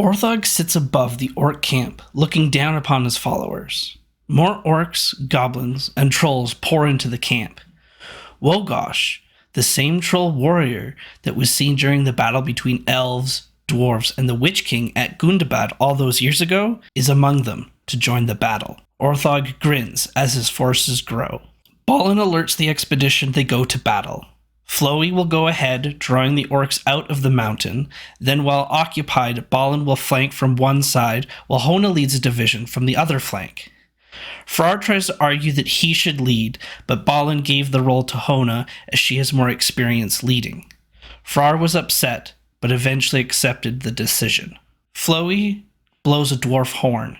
Orthog sits above the orc camp, looking down upon his followers. More orcs, goblins, and trolls pour into the camp. Wogosh, the same troll warrior that was seen during the battle between elves, dwarves, and the Witch King at Gundabad all those years ago, is among them to join the battle. Orthog grins as his forces grow. Balin alerts the expedition they go to battle. Floey will go ahead, drawing the orcs out of the mountain. Then while occupied, Balin will flank from one side, while Hona leads a division from the other flank. Frar tries to argue that he should lead, but Balin gave the role to Hona as she has more experience leading. Frar was upset, but eventually accepted the decision. Floey blows a dwarf horn.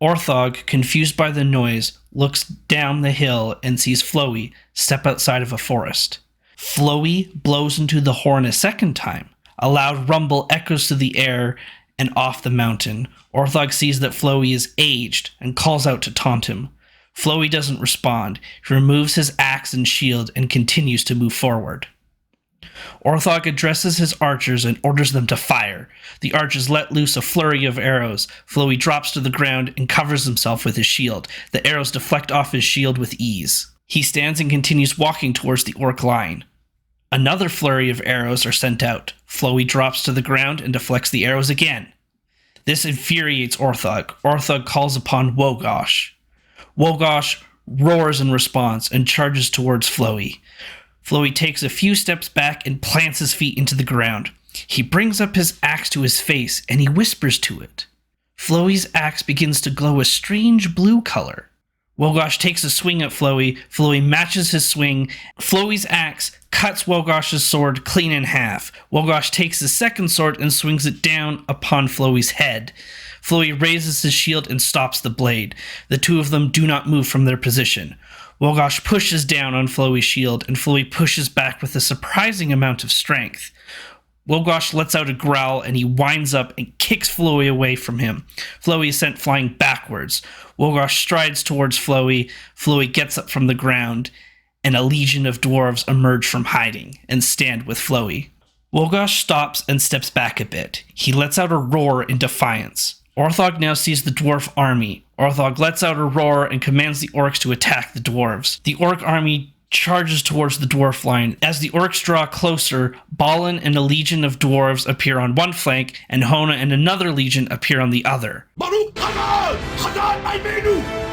Orthog, confused by the noise, looks down the hill and sees Floey step outside of a forest. Floey blows into the horn a second time. A loud rumble echoes through the air and off the mountain. Orthog sees that Floey is aged and calls out to taunt him. Floey doesn't respond. He removes his axe and shield and continues to move forward. Orthog addresses his archers and orders them to fire. The archers let loose a flurry of arrows. Floey drops to the ground and covers himself with his shield. The arrows deflect off his shield with ease. He stands and continues walking towards the orc line. Another flurry of arrows are sent out. Floey drops to the ground and deflects the arrows again. This infuriates Orthog. Orthog calls upon Wogosh. Wogosh roars in response and charges towards Floey. Floey takes a few steps back and plants his feet into the ground. He brings up his axe to his face and he whispers to it. Floey's axe begins to glow a strange blue color. Wogosh takes a swing at Floey. Floey matches his swing. Floey's axe cuts Wogosh's sword clean in half. Wogosh takes his second sword and swings it down upon Floey's head. Floey raises his shield and stops the blade. The two of them do not move from their position. Wogosh pushes down on Floey's shield, and Floey pushes back with a surprising amount of strength. Wogosh lets out a growl, and he winds up and kicks Floey away from him. Floey is sent flying backwards. Wogosh strides towards Floey. Floey gets up from the ground, and a legion of dwarves emerge from hiding and stand with Floey. Wogosh stops and steps back a bit. He lets out a roar in defiance. Orthog now sees the dwarf army. Orthog lets out a roar and commands the orcs to attack the dwarves. The orc army charges towards the dwarf line. As the orcs draw closer, Balin and a legion of dwarves appear on one flank, and Hona and another legion appear on the other.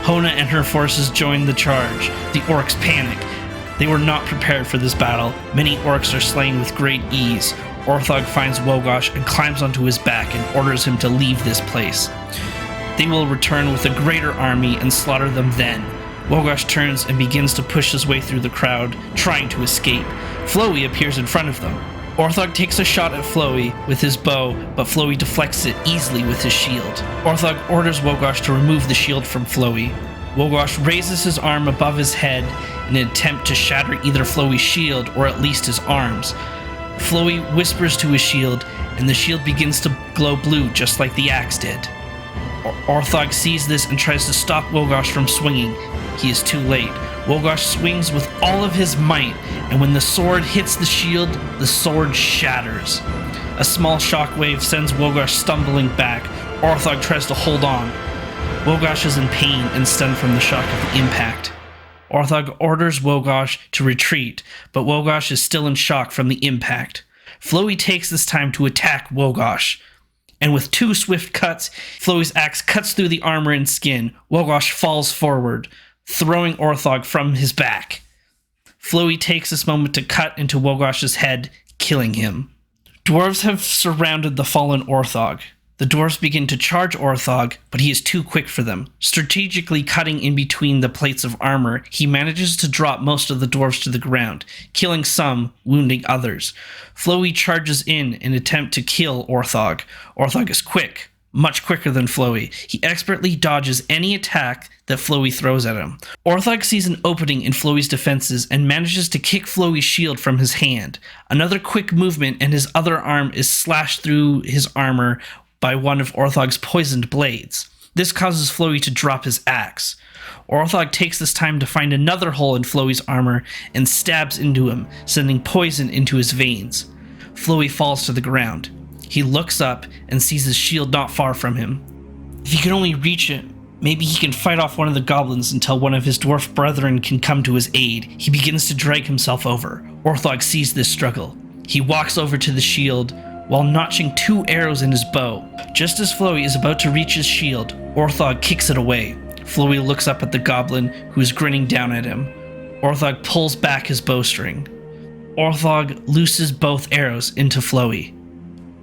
Hona and her forces join the charge. The orcs panic. They were not prepared for this battle. Many orcs are slain with great ease. Orthog finds Wogosh and climbs onto his back and orders him to leave this place. They will return with a greater army and slaughter them then. Wogosh turns and begins to push his way through the crowd, trying to escape. Floey appears in front of them. Orthog takes a shot at Floey with his bow, but Floey deflects it easily with his shield. Orthog orders Wogosh to remove the shield from Floey. Wogosh raises his arm above his head in an attempt to shatter either Floey's shield or at least his arms. Floey whispers to his shield, and the shield begins to glow blue just like the axe did. Orthog sees this and tries to stop Wogosh from swinging. He is too late. Wogosh swings with all of his might, and when the sword hits the shield, the sword shatters. A small shockwave sends Wogosh stumbling back. Orthog tries to hold on. Wogosh is in pain and stunned from the shock of the impact. Orthog orders Wogosh to retreat, but Wogosh is still in shock from the impact. Floey takes this time to attack Wogosh, and with two swift cuts, Floey's axe cuts through the armor and skin. Wogosh falls forward, throwing Orthog from his back. Floey takes this moment to cut into Wogosh's head, killing him. Dwarves have surrounded the fallen Orthog. The dwarves begin to charge Orthog, but he is too quick for them. Strategically cutting in between the plates of armor, he manages to drop most of the dwarves to the ground, killing some, wounding others. Floey charges in an attempt to kill Orthog. Orthog is quick, much quicker than Floey. He expertly dodges any attack that Floey throws at him. Orthog sees an opening in Floey's defenses and manages to kick Floey's shield from his hand. Another quick movement and his other arm is slashed through his armor by one of Orthog's poisoned blades. This causes Floey to drop his axe. Orthog takes this time to find another hole in Floey's armor and stabs into him, sending poison into his veins. Floey falls to the ground. He looks up and sees his shield not far from him. If he can only reach it, maybe he can fight off one of the goblins until one of his dwarf brethren can come to his aid. He begins to drag himself over. Orthog sees this struggle. He walks over to the shield while notching 2 arrows in his bow. Just as Flowey is about to reach his shield, Orthog kicks it away. Flowey looks up at the goblin, who is grinning down at him. Orthog pulls back his bowstring. Orthog looses both arrows into Flowey.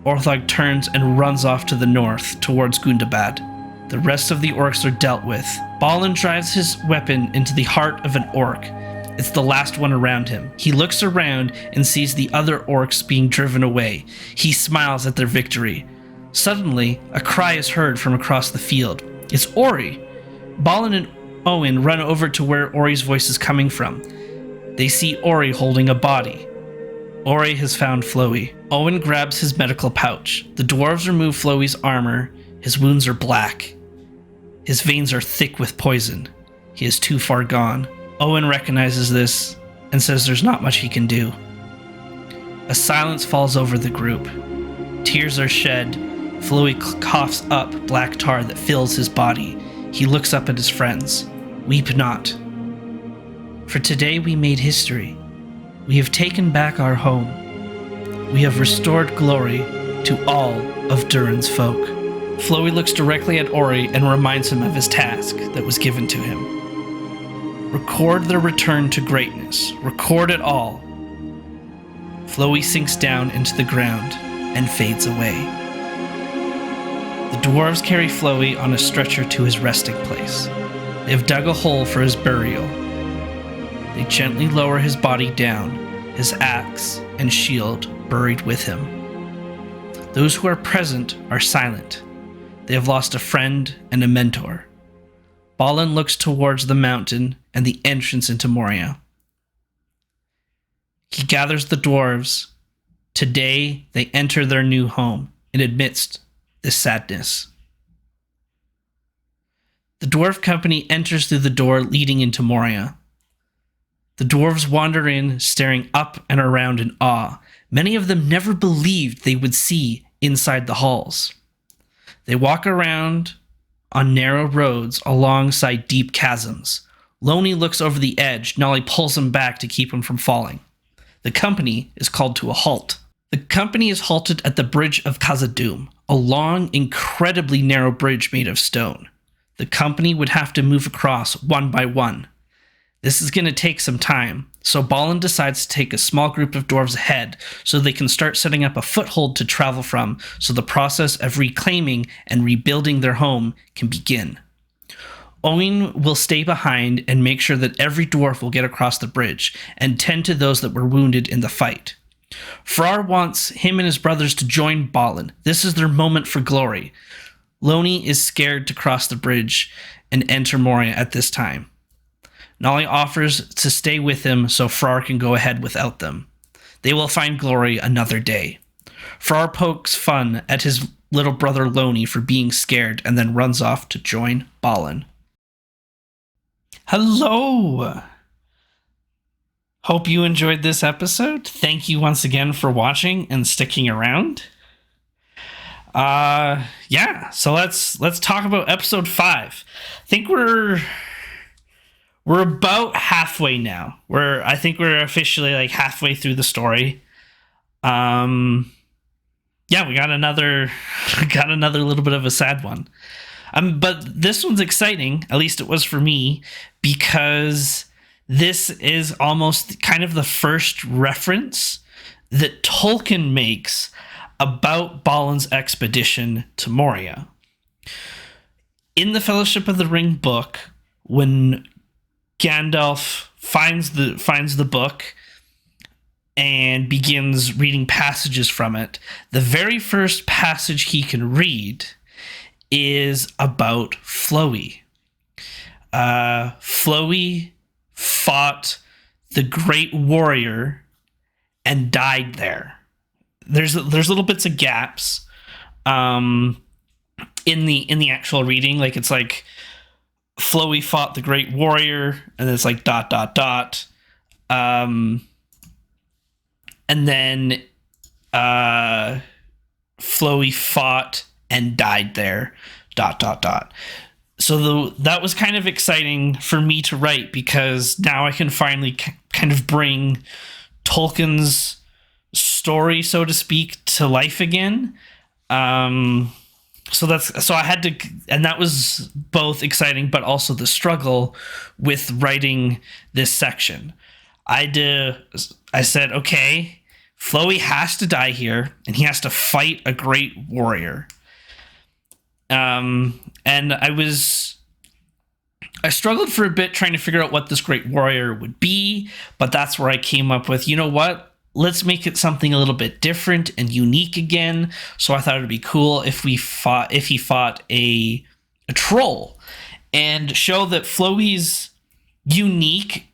Orthog turns and runs off to the north, towards Gundabad. The rest of the orcs are dealt with. Balin drives his weapon into the heart of an orc. It's the last one around him. He looks around and sees the other orcs being driven away. He smiles at their victory. Suddenly, a cry is heard from across the field. It's Ori! Balin and Owen run over to where Ori's voice is coming from. They see Ori holding a body. Ori has found Flowey. Owen grabs his medical pouch. The dwarves remove Flowey's armor. His wounds are black. His veins are thick with poison. He is too far gone. Owen recognizes this and says there's not much he can do. A silence falls over the group. Tears are shed. Flowey coughs up black tar that fills his body. He looks up at his friends. Weep not. For today we made history. We have taken back our home. We have restored glory to all of Durin's folk. Flowey looks directly at Ori and reminds him of his task that was given to him. Record their return to greatness. Record it all. Flowey sinks down into the ground and fades away. The dwarves carry Flowey on a stretcher to his resting place. They have dug a hole for his burial. They gently lower his body down, his axe and shield buried with him. Those who are present are silent. They have lost a friend and a mentor. Balin looks towards the mountain and the entrance into Moria. He gathers the dwarves. Today they enter their new home and amidst this sadness. The dwarf company enters through the door leading into Moria. The dwarves wander in, staring up and around in awe. Many of them never believed they would see inside the halls. They walk around on narrow roads alongside deep chasms. Loney looks over the edge. Nolly pulls him back to keep him from falling. The company is called to a halt. The company is halted at the bridge of Khazad-Dum, a long, incredibly narrow bridge made of stone. The company would have to move across one by one. This is going to take some time, so Balin decides to take a small group of dwarves ahead so they can start setting up a foothold to travel from so the process of reclaiming and rebuilding their home can begin. Owen will stay behind and make sure that every dwarf will get across the bridge and tend to those that were wounded in the fight. Farrar wants him and his brothers to join Balin. This is their moment for glory. Loney is scared to cross the bridge and enter Moria at this time. Nolly offers to stay with him so Farrar can go ahead without them. They will find glory another day. Farrar pokes fun at his little brother Loney for being scared and then runs off to join Balin. Hello! Hope you enjoyed this episode. Thank you once again for watching and sticking around. So let's talk about episode 5. I think we're about halfway now. I think we're officially like halfway through the story. We got another little bit of a sad one. But this one's exciting, at least it was for me, because this is almost kind of the first reference that Tolkien makes about Balin's expedition to Moria. In the Fellowship of the Ring book, when Gandalf finds the book and begins reading passages from it, the very first passage he can read is about Flowey. Flowey fought the great warrior and died there. There's little bits of gaps in the actual reading. Like it's like Flowey fought the great warrior, and it's like ... And then Floey fought and died there. ... So that was kind of exciting for me to write, because now I can finally kind of bring Tolkien's story, so to speak, to life again. So I had to, and that was both exciting, but also the struggle with writing this section. I said, okay, Floey has to die here, and he has to fight a great warrior. And I struggled for a bit trying to figure out what this great warrior would be, but that's where I came up with, you know what? Let's make it something a little bit different and unique again. So I thought it'd be cool if he fought a troll, and show that Floey's unique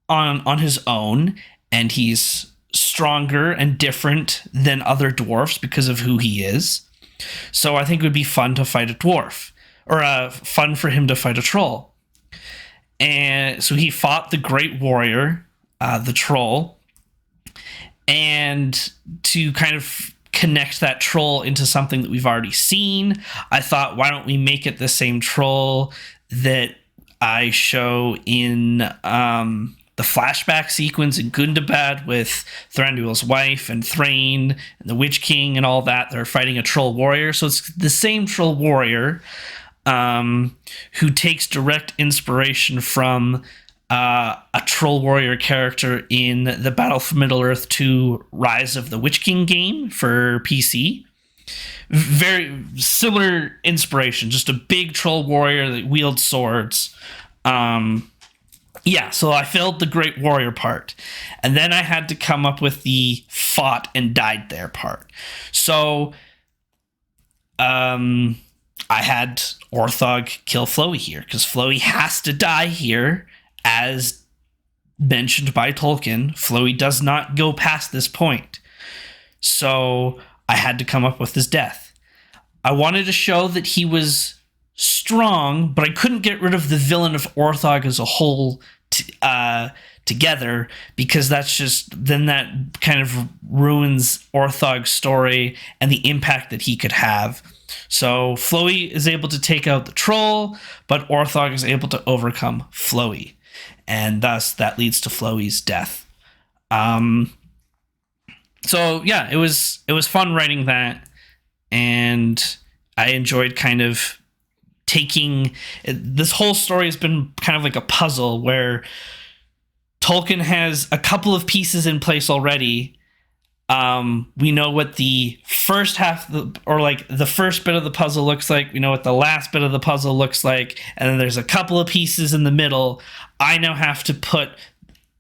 on his own, and he's stronger and different than other dwarves because of who he is. So I think it would be fun to fight a dwarf, or fun for him to fight a troll. And so he fought the great warrior, the troll. And to kind of connect that troll into something that we've already seen, I thought, why don't we make it the same troll that I show in the flashback sequence in Gundabad with Thranduil's wife and Thrain and the Witch King and all that. They're fighting a troll warrior. So it's the same troll warrior who takes direct inspiration from a troll warrior character in the Battle for Middle-earth 2 Rise of the Witch King game for PC. Very similar inspiration, just a big troll warrior that wields swords. So I filled the great warrior part, and then I had to come up with the fought and died there part. So I had Orthog kill Floey here, because Floey has to die here, as mentioned by Tolkien. Floey does not go past this point. So I had to come up with his death. I wanted to show that he was strong, but I couldn't get rid of the villain of Orthog as a whole together, because that's just, then that kind of ruins Orthog's story and the impact that he could have. So Floey is able to take out the troll, but Orthog is able to overcome Floey, and thus that leads to Floey's death. So yeah, it was fun writing that, and I enjoyed kind of taking this whole story has been kind of like a puzzle where Tolkien has a couple of pieces in place already. We know what the first half, or like the first bit of the puzzle looks like. We know what the last bit of the puzzle looks like. And then there's a couple of pieces in the middle. I now have to put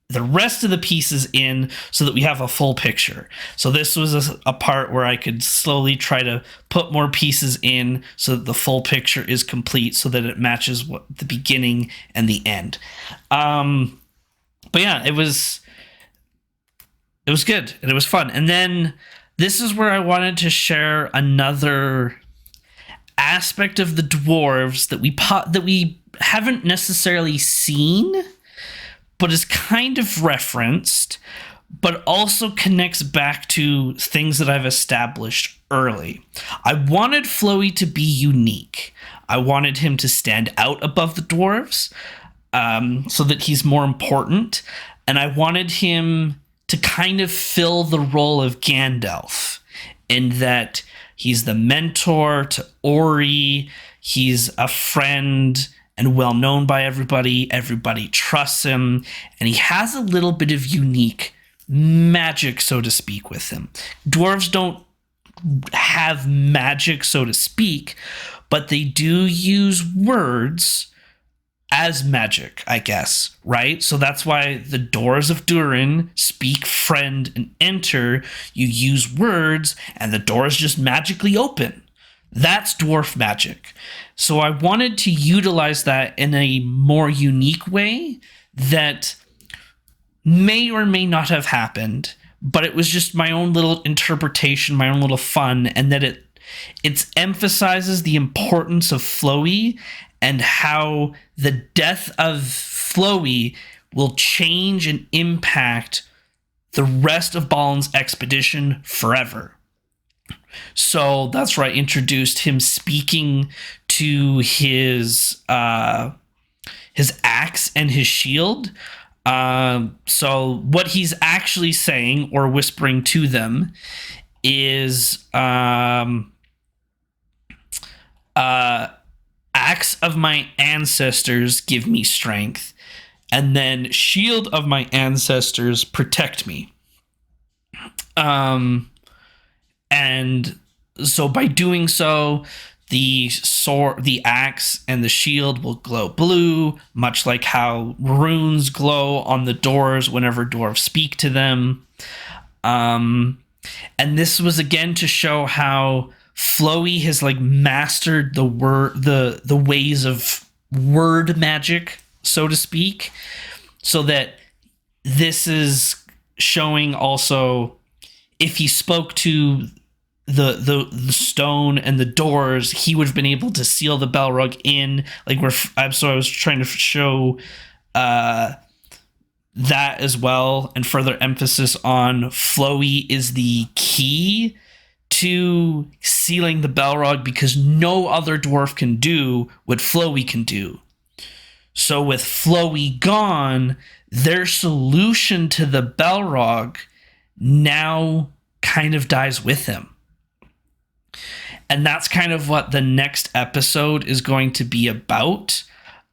the rest of the pieces in so that we have a full picture. So this was a part where I could slowly try to put more pieces in so that the full picture is complete, so that it matches what the beginning and the end. But yeah, it was good, and it was fun. And then this is where I wanted to share another aspect of the dwarves that we haven't necessarily seen, but is kind of referenced, but also connects back to things that I've established early. I wanted Floey to be unique. I wanted him to stand out above the dwarves, so that he's more important. And I wanted him to kind of fill the role of Gandalf, in that he's the mentor to Ori, he's a friend and well known by everybody trusts him, and he has a little bit of unique magic, so to speak, with him. Dwarves don't have magic, so to speak, but they do use words as magic, I guess, right? So that's why the doors of Durin, speak, friend, and enter. You use words, and the doors just magically open. That's dwarf magic. So I wanted to utilize that in a more unique way that may or may not have happened, but it was just my own little interpretation, my own little fun, and that it emphasizes the importance of Floey and how the death of Floey will change and impact the rest of Balin's expedition forever. So that's where I introduced him speaking to his axe and his shield. So what he's actually saying or whispering to them is axe of my ancestors, give me strength, and then shield of my ancestors, protect me. And so by doing so, the sword, the axe, and the shield will glow blue, much like how runes glow on the doors whenever dwarves speak to them. And this was again to show how Flowey has like mastered the ways of word magic, so to speak, so that this is showing also if he spoke to the stone and the doors, he would have been able to seal the Balrog in. Like so I was trying to show that as well, and further emphasis on Flowey is the key to sealing the Balrog, because no other dwarf can do what Flowey can do. So with Flowey gone, their solution to the Balrog now kind of dies with him. And that's kind of what the next episode is going to be about.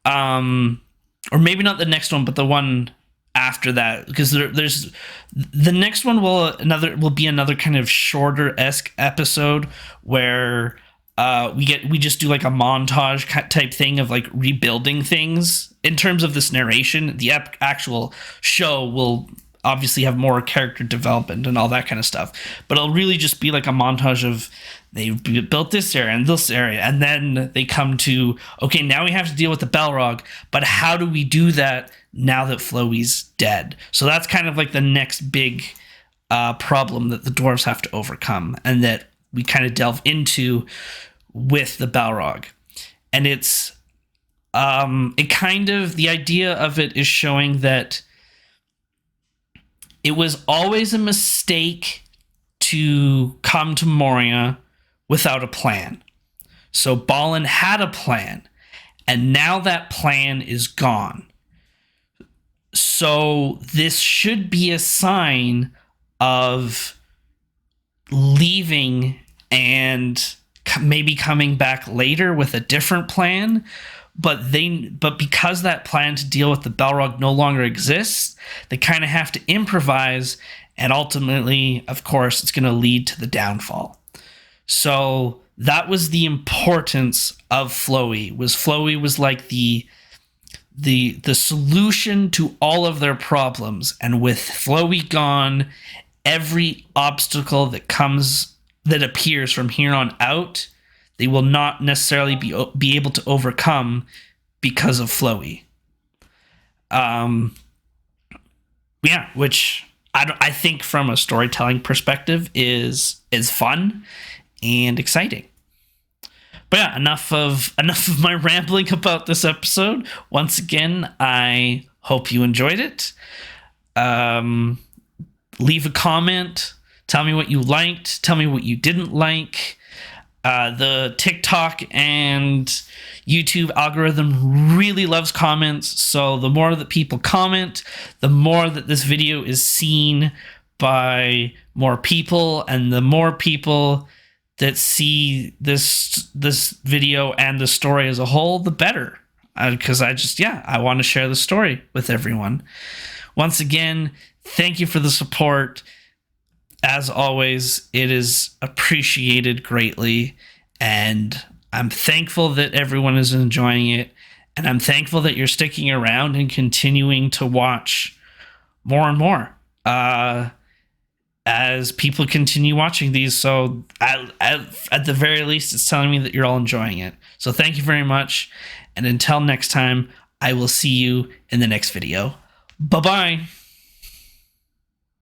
Or maybe not the next one, but the one after that, because there's the next one will be another kind of shorter-esque episode where we just do like a montage type thing of like rebuilding things. In terms of this narration, the actual show will obviously have more character development and all that kind of stuff, but it'll really just be like a montage of they built this area and this area, and then they come to, okay, now we have to deal with the Balrog, but how do we do that now that Flowey's dead? So that's kind of like the next big problem that the dwarves have to overcome, and that we kind of delve into with the Balrog. And it's the idea of it is showing that it was always a mistake to come to Moria without a plan. So Balin had a plan, and now that plan is gone. So this should be a sign of leaving and maybe coming back later with a different plan. But because that plan to deal with the Balrog no longer exists, they kind of have to improvise, and ultimately, of course, it's going to lead to the downfall. So that was the importance of Flowey. Flowey was like the solution to all of their problems, and with Flowey gone, every obstacle that appears from here on out, they will not necessarily be able to overcome because of Flowey. Which I think from a storytelling perspective is fun and exciting. But yeah, enough of my rambling about this episode. Once again, I hope you enjoyed it. Leave a comment. Tell me what you liked. Tell me what you didn't like. The TikTok and YouTube algorithm really loves comments, so the more that people comment, the more that this video is seen by more people, and the more people that see this video and the story as a whole, the better. Because I want to share the story with everyone. Once again, thank you for the support. As always, it is appreciated greatly, and I'm thankful that everyone is enjoying it, and I'm thankful that you're sticking around and continuing to watch more and more as people continue watching these. So at the very least, it's telling me that you're all enjoying it. So thank you very much, and until next time, I will see you in the next video. Bye-bye.